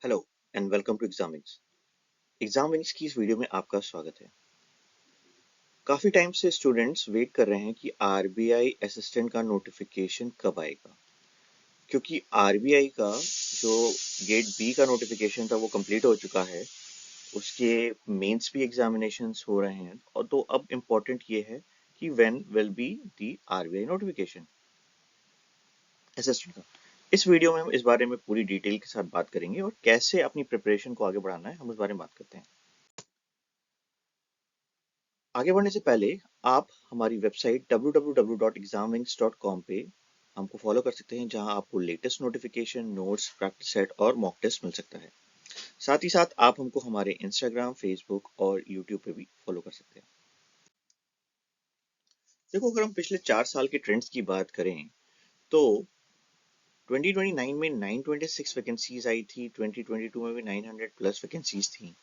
Hello and welcome to Exam Wings की इस video में आपका स्वागत है। काफ़ी टाइम से स्टूडेंट्स वेट कर रहे हैं कि आरबीआई असिस्टेंट का नोटिफिकेशन कब आएगा, क्योंकि आरबीआई का जो गेट बी का नोटिफिकेशन था वो कंप्लीट हो चुका है। उसके मेंस भी एग्जामिनेशंस हो रहे हैं और तो अब इम्पोर्टेंट ये है कि when will be the RBI notification assistant का। इस वीडियो में हम इस बारे में पूरी डिटेल के साथ बात करेंगे और कैसे अपनी प्रिपरेशन को आगे बढ़ाना है, हम उस बारे में बात करते हैं। आगे बढ़ने से पहले आप हमारी वेबसाइट www.examwings.com पे हमको फॉलो कर सकते हैं, जहां आपको latest notification, notes, practice set और मॉक टेस्ट मिल सकता है। साथ ही साथ आप हमको हमारे इंस्टाग्राम, फेसबुक और यूट्यूब पे भी फॉलो कर सकते हैं। देखो, अगर हम पिछले 4 साल के ट्रेंड्स की बात करें तो 2029 में 926 वैकेंसीज आई थी, 2022 में भी 900 प्लस वैकेंसीज थी,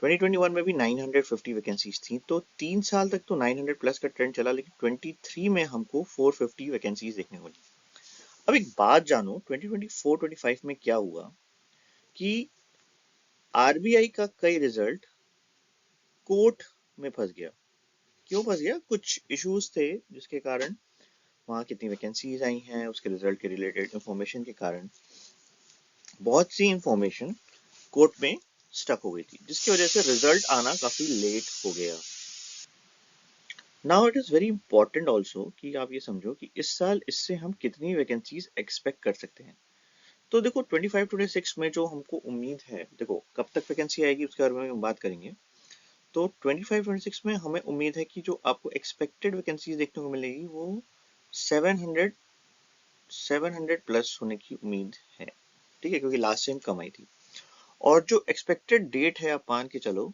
2021 में भी 950 वैकेंसीज थी। तो 3 साल तक तो 900 प्लस का ट्रेंड चला, लेकिन 23 में हमको 450 वैकेंसीज देखने को मिली। अब एक बात जानो, 2024-25 में क्या हुआ कि आरबीआई का कई रिजल्ट कोर्ट में फंस गया। क्यों फंस गया? कुछ इश्यूज थे जिसके कारण वहां कितनी वैकेंसीज आई हैं, उसके रिजल्ट के रिलेटेड इंफॉर्मेशन के कारण बहुत सी इंफॉर्मेशन कोर्ट में स्टक हो गई थी, जिसकी वजह से रिजल्ट आना काफी लेट हो गया। Now it is very important also कि आप ये समझो कि इस साल इससे हम कितनी वैकेंसीज एक्सपेक्ट कर सकते हैं। तो देखो, 25-26 में जो हमको उम्मीद है, देखो कब तक वैकेंसी आएगी उसके बारे में हम बात करेंगे। तो 25-26 में हमें उम्मीद है कि जो आपको एक्सपेक्टेड वैकेंसीज देखने को मिलेगी वो 700 700 प्लस होने की उम्मीद है। ठीक है, क्योंकि लास्ट टाइम कम आई थी। और जो एक्सपेक्टेड डेट है, आप मान के चलो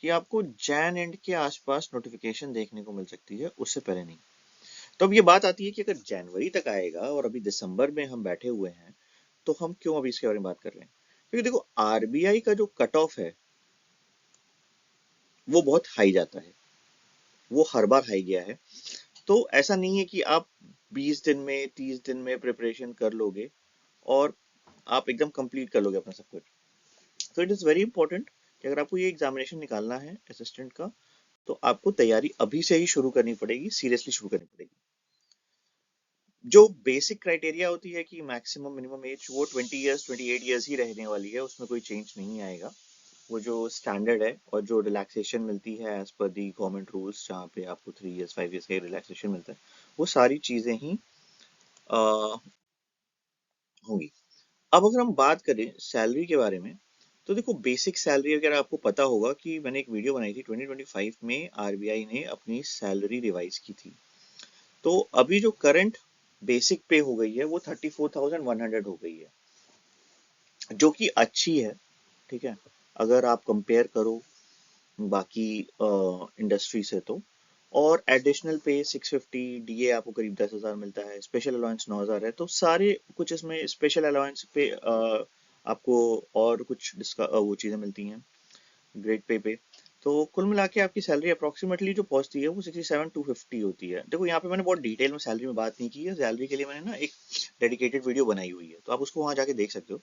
कि आपको जैन एंड के आसपास नोटिफिकेशन देखने को मिल सकती है, उससे पहले नहीं। तो अब ये बात आती है कि अगर जनवरी तक आएगा और अभी दिसंबर में हम बैठे हुए हैं, तो हम क्यों अभी इसके बारे में बात कर रहे हैं? क्योंकि देखो, आरबीआई का जो कट ऑफ है वो बहुत हाई जाता है, वो हर बार हाई गया है। तो ऐसा नहीं है कि आप 20 दिन में, 30 दिन में प्रिपरेशन कर लोगे और आप एकदम कंप्लीट कर लोगे अपना सब कुछ। तो इट इज वेरी इंपॉर्टेंट कि अगर आपको ये एग्जामिनेशन निकालना है असिस्टेंट का, तो आपको तैयारी अभी से ही शुरू करनी पड़ेगी, सीरियसली शुरू करनी पड़ेगी। जो बेसिक क्राइटेरिया होती है कि मैक्सिमम मिनिमम एज, वो 20 ईयर्स 28 ईयर्स ही रहने वाली है, उसमें कोई चेंज नहीं आएगा। वो जो स्टैंडर्ड है और जो रिलैक्सेशन मिलती है एज पर दी गवर्नमेंट रूल्स, जहाँ पे आपको 3 ईयर्स 5 ईयर्स का रिलैक्सेशन मिलता है, वो सारी चीजें ही आ, होंगी। अब अगर हम बात करें सैलरी के बारे में, तो देखो बेसिक सैलरी वगैरह आपको पता होगा कि मैंने एक वीडियो बनाई थी, 2025 में आरबीआई ने अपनी सैलरी रिवाइज की थी। तो अभी जो करंट बेसिक पे हो गई है वो 34,100 हो गई है, जो कि अच्छी है। ठीक है, अगर आप कंपेयर करो बाकी इंडस्ट्री से तो। और एडिशनल पे 650, डीए आपको करीब 10,000 मिलता है, स्पेशल अलाउंस 9,000 है। तो सारे कुछ इसमें स्पेशल अलाउंस पे आपको और कुछ वो चीज़ें मिलती हैं ग्रेड पे। तो कुल मिला के आपकी सैलरी अप्रोक्सीमेटली जो पहुंचती है वो 67,250 होती है। देखो, यहाँ पे मैंने बहुत डिटेल में सैलरी में बात नहीं की है, सैलरी के लिए मैंने ना एक डेडिकेटेड वीडियो बनाई हुई है, तो आप उसको वहां जाके देख सकते हो।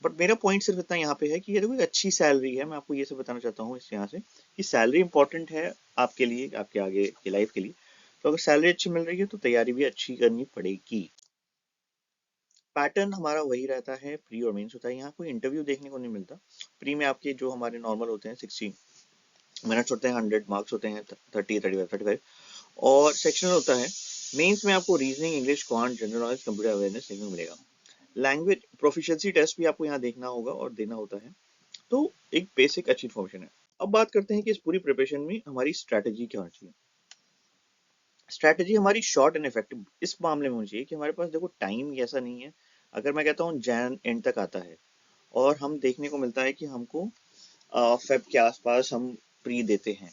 बट मेरा पॉइंट सिर्फ इतना यहाँ पे है कि ये देखो एक अच्छी सैलरी है। मैं आपको ये सब बताना चाहता हूँ इस यहाँ से कि सैलरी इंपॉर्टेंट है आपके लिए, आपके आगे की लाइफ के लिए। तो अगर सैलरी अच्छी मिल रही है तो तैयारी भी अच्छी करनी पड़ेगी। पैटर्न हमारा वही रहता है, प्री और मेंस होता है। यहाँ कोई इंटरव्यू देखने को नहीं मिलता। प्री में आपके जो हमारे नॉर्मल होते हैं 60 मिनट्स होते हैं, 100 मार्क्स होते हैं, 30, 35, 35, और सेक्शनल होता है। मेंस में आपको reasoning, English, quant, general knowledge, computer awareness देखने को मिलेगा। लैंग्वेज प्रोफिशिएंसी टेस्ट भी आपको यहाँ देखना होगा और देना होता है। तो एक बेसिक अच्छी इन्फॉर्मेशन है। अब बात करते हैं कि इस पूरी प्रिपरेशन में हमारी स्ट्रैटेजी क्या होनी चाहिए। स्ट्रैटेजी हमारी शॉर्ट एंड इफेक्टिव इस मामले में होनी चाहिए कि हमारे पास देखो टाइम ऐसा नहीं है। अगर मैं कहता हूँ जैन एंड तक आता है और हम देखने को मिलता है कि हमको फेब के आसपास हम प्री देते हैं,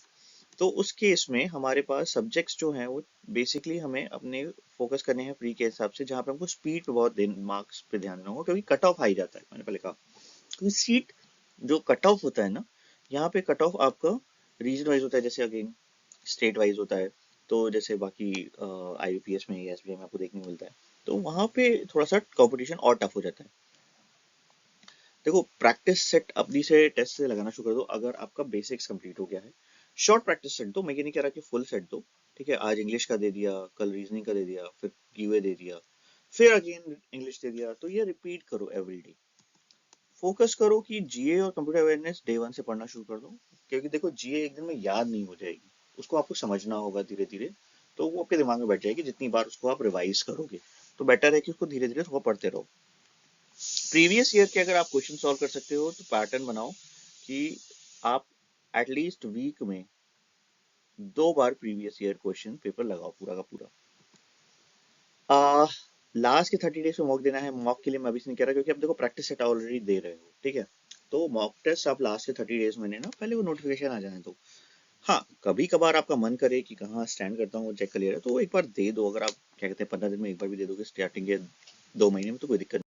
तो उस केस में हमारे पास सब्जेक्ट्स जो हैं वो बेसिकली हमें अपने फोकस करने हैं प्री के हिसाब से, जहाँ पे हमको स्पीड पे बहुत मार्क्स पे ध्यान देना होगा, क्योंकि कट ऑफ हाई जाता है, मैंने पहले कहा। क्योंकि सीट जो कट ऑफ होता है ना, यहाँ पे कट ऑफ आपका रीजन वाइज होता है, जैसे अगेन स्टेट वाइज होता है। तो जैसे बाकी आईबीपीएस में या एसबीआई में आपको देखने को मिलता है, तो वहाँ पे थोड़ा सा कंपटीशन और टफ हो जाता है। देखो प्रैक्टिस सेट अपनी से टेस्ट से लगाना शुरू कर दो अगर आपका बेसिक्स कंप्लीट हो गया है। शॉर्ट प्रैक्टिस सेट दो, मैं ये नहीं कह रहा कि फुल सेट दो। ठीक है, आज इंग्लिश का दे दिया, कल रीजनिंग का दे दिया, फिर कीवे दे दिया, फिर अगेन इंग्लिश दे दिया, तो ये रिपीट करो एवरीडे। फोकस करो कि जीए और कंप्यूटर अवेयरनेस डे वन से पढ़ना शुरू कर दो, क्योंकि देखो जीए एक दिन में याद नहीं हो जाएगी, उसको आपको समझना होगा धीरे धीरे, तो वो आपके दिमाग में बैठ जाएगी जितनी बार उसको आप रिवाइज करोगे। तो बेटर है कि उसको धीरे धीरे थोड़ा पढ़ते रहो। प्रीवियस ईयर के अगर आप क्वेश्चन सॉल्व कर सकते हो तो पैटर्न बनाओ कि आप एटलीस्ट वीक में 2 बार प्रीवियस ईयर क्वेश्चन पेपर लगाओ पूरा का पूरा। आ, लास्ट के 30 डेज में मॉक देना है, मॉक के लिए मैं अभी से नहीं कह रहा क्योंकि आप देखो प्रैक्टिस सेट ऑलरेडी दे रहे हो। ठीक है, तो मॉक टेस्ट आप लास्ट के 30 डेज में लेना, पहले वो नोटिफिकेशन आ जाने दो। हाँ, कभी कभार आपका मन करे कि कहाँ स्टैंड करता हूँ चेक कर लिया है, तो एक बार दे दो। अगर आप क्या कहते हैं 15 दिन में एक बार भी दे दोगे स्टार्टिंग के 2 महीने में, तो कोई दिक्कत नहीं।